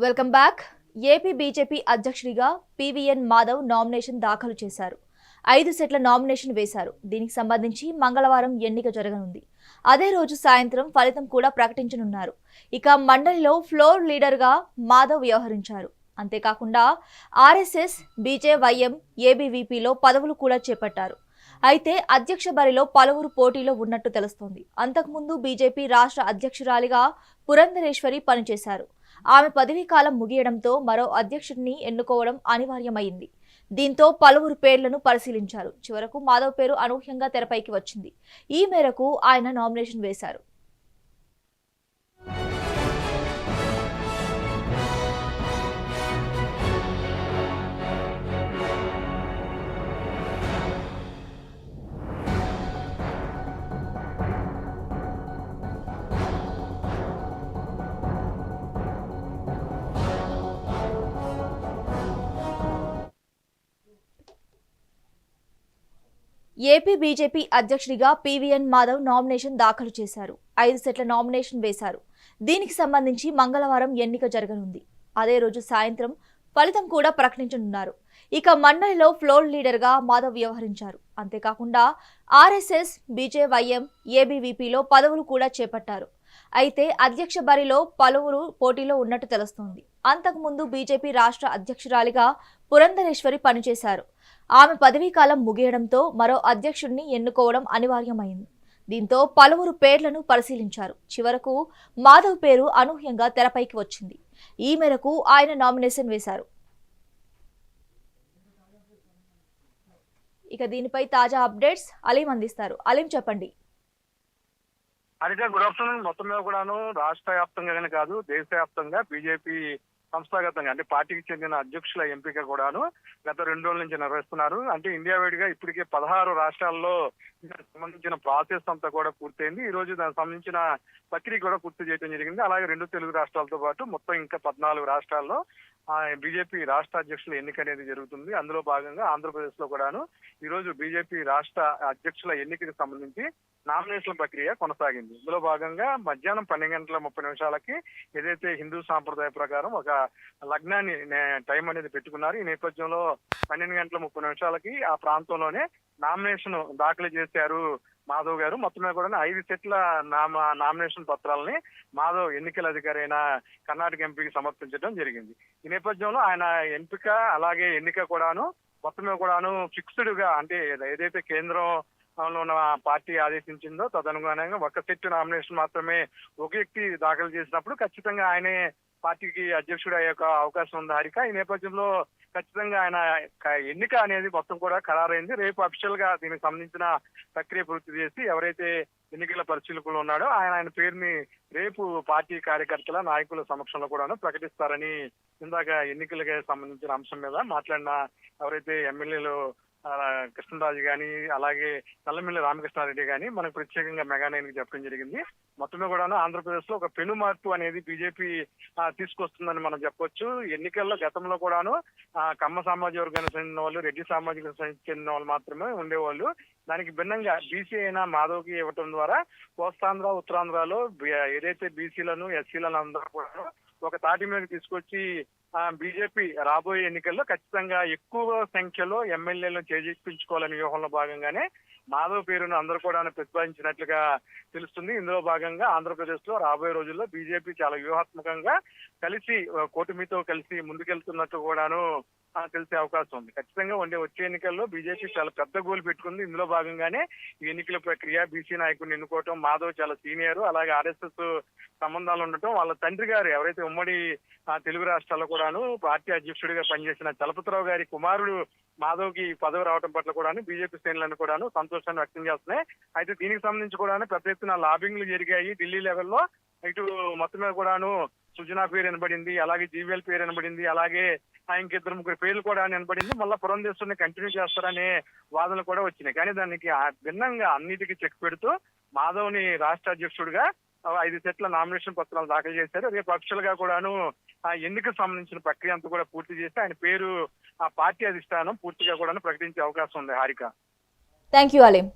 Welcome back. AP BJP అధ్యక్షుడిగా PVN Madhav nomination దాఖలు చేశారు. 5 సెట్ల నామినేషన్ వేశారు. దీనికి సంబంధించి మంగళవారం ఎన్నిక జరగనుంది. అదే రోజు సాయంత్రం ఫలితం కూడా ప్రకటించనున్నారు. ఇక మండలిలో ఫ్లోర్ లీడర్గా మాధవ్ వ్యవహరించారు. అంతేకాకుండా ఆర్ఎస్ఎస్, బీజేవైఎం, ఏబీవీపీలో పదవులు కూడా చేపట్టారు. అయితే అధ్యక్ష బరిలో పలువురు పోటీలో ఉన్నట్టు తెలుస్తోంది. అంతకుముందు బీజేపీ రాష్ట్ర అధ్యక్షురాలిగా పురంధరేశ్వరి పనిచేశారు. ఆమె పదవీ కాలం ముగియడంతో మరో అధ్యక్షుడిని ఎన్నుకోవడం అనివార్యమైంది. దీంతో పలువురు పేర్లను పరిశీలించారు. చివరకు మాధవ్ పేరు అనూహ్యంగా తెరపైకి వచ్చింది. ఈ మేరకు ఆయన నామినేషన్ వేశారు. ఏపీ బీజేపీ అధ్యక్షుడిగా పీవీఎన్ మాధవ్ నామినేషన్ దాఖలు చేశారు. 5 సెట్ల నామినేషన్ వేశారు. దీనికి సంబంధించి మంగళవారం ఎన్నిక జరగనుంది. అదే రోజు సాయంత్రం ఫలితం కూడా ప్రకటించనున్నారు. ఇక మండలిలో ఫ్లోర్ లీడర్గా మాధవ్ వ్యవహరించారు. అంతేకాకుండా ఆర్ఎస్ఎస్, బీజేవైఎం, ఏబీవీపీలో పదవులు కూడా చేపట్టారు. అయితే అధ్యక్ష బరిలో పలువురు పోటీలో ఉన్నట్టు తెలుస్తోంది. అంతకుముందు బీజేపీ రాష్ట్ర అధ్యక్షురాలిగా పురంధరేశ్వరి పనిచేశారు. ఆమె పదవీ కాలం ముగియడంతో మరో అధ్యక్షుడిని ఎన్నుకోవడం అనివార్యమైంది. దీంతో పలువురు పేర్లను పరిశీలించారు. చివరకు మాధవ్ పేరు అనూహ్యంగా తెరపైకి వచ్చింది. ఈ మేరకు ఆయన నామినేషన్ వేశారు. ఇక దీనిపై తాజా అప్డేట్స్ అలీం అందిస్తారు. అలీం, చెప్పండి. హరిత, గుడ్ ఆఫ్టర్నూన్. మొత్తం మీద కూడాను రాష్ట్ర వ్యాప్తంగానే కాదు, దేశవ్యాప్తంగా బీజేపీ సంస్థాగతంగా అంటే పార్టీకి చెందిన అధ్యక్షుల ఎంపిక కూడాను గత 2 రోజుల నుంచి నిర్వహిస్తున్నారు. అంటే ఇండియా వైడ్గా ఇప్పటికే 16 రాష్ట్రాల్లో సంబంధించిన ప్రాసెస్ అంతా కూడా పూర్తయింది. ఈ రోజు దానికి సంబంధించిన ప్రక్రియ కూడా పూర్తి చేయడం జరిగింది. అలాగే 2 తెలుగు రాష్ట్రాలతో పాటు మొత్తం ఇంకా 14 రాష్ట్రాల్లో బీజేపీ రాష్ట్ర అధ్యక్షుల ఎన్నిక అనేది జరుగుతుంది. అందులో భాగంగా ఆంధ్రప్రదేశ్ లో కూడాను ఈ రోజు బీజేపీ రాష్ట్ర అధ్యక్షుల ఎన్నికకి సంబంధించి నామినేషన్ ప్రక్రియ కొనసాగింది. ఇందులో భాగంగా మధ్యాహ్నం 12:30 ఏదైతే హిందూ సాంప్రదాయ ప్రకారం ఒక లగ్నాన్ని టైం అనేది పెట్టుకున్నారు. ఈ నేపథ్యంలో 12:30 ఆ ప్రాంతంలోనే నామినేషన్ దాఖలు చేశారు మాధవ్ గారు. మొత్తం మీద కూడా 5 సెట్ల నామినేషన్ పత్రాలని మాధవ్ ఎన్నికల అధికారి అయిన కర్ణాటక ఎంపీకి సమర్పించడం జరిగింది. ఈ నేపథ్యంలో ఆయన ఎంపిక అలాగే ఎన్నిక కూడాను మొత్తం మీద కూడాను ఫిక్స్డ్ గా, అంటే ఏదైతే కేంద్రం ఉన్న పార్టీ ఆదేశించిందో తదనుగుణంగా ఒక సెట్ నామినేషన్ మాత్రమే ఒక వ్యక్తి దాఖలు చేసినప్పుడు ఖచ్చితంగా ఆయనే పార్టీకి అధ్యక్షుడు అయ్యే అవకాశం ఉంది హారిక. ఈ నేపథ్యంలో ఖచ్చితంగా ఆయన ఎన్నిక అనేది మొత్తం కూడా ఖరారైంది. రేపు అఫీషియల్ గా దీనికి సంబంధించిన ప్రక్రియ పూర్తి చేసి ఎవరైతే ఎన్నికల పరిశీలకులు ఉన్నాడో ఆయన పేరుని రేపు పార్టీ కార్యకర్తల నాయకుల సమక్షంలో కూడా ప్రకటిస్తారని ఇందాక ఎన్నికలకు సంబంధించిన అంశం మీద మాట్లాడిన ఎవరైతే ఎమ్మెల్యేలు కృష్ణరాజు గాని అలాగే నల్లమిల్లి రామకృష్ణారెడ్డి గాని మనకు ప్రత్యేకంగా మెగానైన్కి చెప్పడం జరిగింది. మొత్తమే కూడా ఆంధ్రప్రదేశ్ లో ఒక పెను మార్పు అనేది బీజేపీ తీసుకొస్తుందని మనం చెప్పొచ్చు. ఎన్నికల్లో గతంలో కూడాను కమ్మ సామాజిక వర్గానికి చెందిన వాళ్ళు, రెడ్డి సామాజిక చెందిన వాళ్ళు మాత్రమే ఉండేవాళ్ళు. దానికి భిన్నంగా బీసీ అయినా మాధవ్కి ఇవ్వటం ద్వారా కోస్తాంధ్ర, ఉత్తరాంధ్రలో ఏదైతే బీసీలను, ఎస్సీలను అందరూ కూడా ఒక తాటి మీద తీసుకొచ్చి బీజేపీ రాబోయే ఎన్నికల్లో ఖచ్చితంగా ఎక్కువ సంఖ్యలో ఎమ్మెల్యేలను చేజిక్కించుకోవాలనే వ్యూహంలో భాగంగానే మాధవ్ పేరును అందరూ కూడా ప్రతిపాదించినట్లుగా తెలుస్తుంది. ఇందులో భాగంగా ఆంధ్రప్రదేశ్ లో రాబోయే రోజుల్లో బీజేపీ చాలా వ్యూహాత్మకంగా కలిసి కూటమితో కలిసి ముందుకెళ్తున్నట్టు కూడాను తెలిసే అవకాశం ఉంది. ఖచ్చితంగా వచ్చే ఎన్నికల్లో బీజేపీ చాలా పెద్ద గోల్ పెట్టుకుంది. ఇందులో భాగంగానే ఈ ఎన్నికల ప్రక్రియ, బీసీ నాయకుడిని ఎన్నుకోవటం, మాధవ్ చాలా సీనియర్, అలాగే ఆర్ఎస్ఎస్ సంబంధాలు ఉండటం, వాళ్ళ తండ్రి గారు ఎవరైతే ఉమ్మడి తెలుగు రాష్ట్రాల్లో కూడాను పార్టీ అధ్యక్షుడిగా పనిచేసిన చలపతిరావు గారి కుమారుడు మాధవ్ కి పదవి రావడం పట్ల కూడా బీజేపీ శ్రేణులను కూడాను సంతోషాన్ని వ్యక్తం చేస్తున్నాయి. అయితే దీనికి సంబంధించి కూడా పెద్ద ఎత్తున లాబింగ్లు జరిగాయి ఢిల్లీ లెవెల్లో. ఇటు మొత్తం మీద కూడాను సుజనా పేరు వినబడింది, అలాగే జీవీఎల్ పేరు వినబడింది, అలాగే ఇంకిద్దరు ముగ్గురు పేర్లు కూడా వినబడింది. మళ్ళీ పురంధేశ్వరిని కంటిన్యూ చేస్తారనే వాదనలు కూడా వచ్చినాయి. కానీ దానికి భిన్నంగా అన్నిటికీ చెక్ పెడుతూ మాధవ్ ని రాష్ట్ర అధ్యక్షుడిగా 5 సెట్ల నామినేషన్ పత్రాలు దాఖలు చేశారు. రేపు అఫీషియల్ గా కూడాను ఎన్నికకు సంబంధించిన ప్రక్రియ అంతా కూడా పూర్తి చేసి ఆయన పేరు పార్టీ అధిష్టానం పూర్తిగా కూడా ప్రకటించే అవకాశం ఉంది హారిక. Thank you Aleem.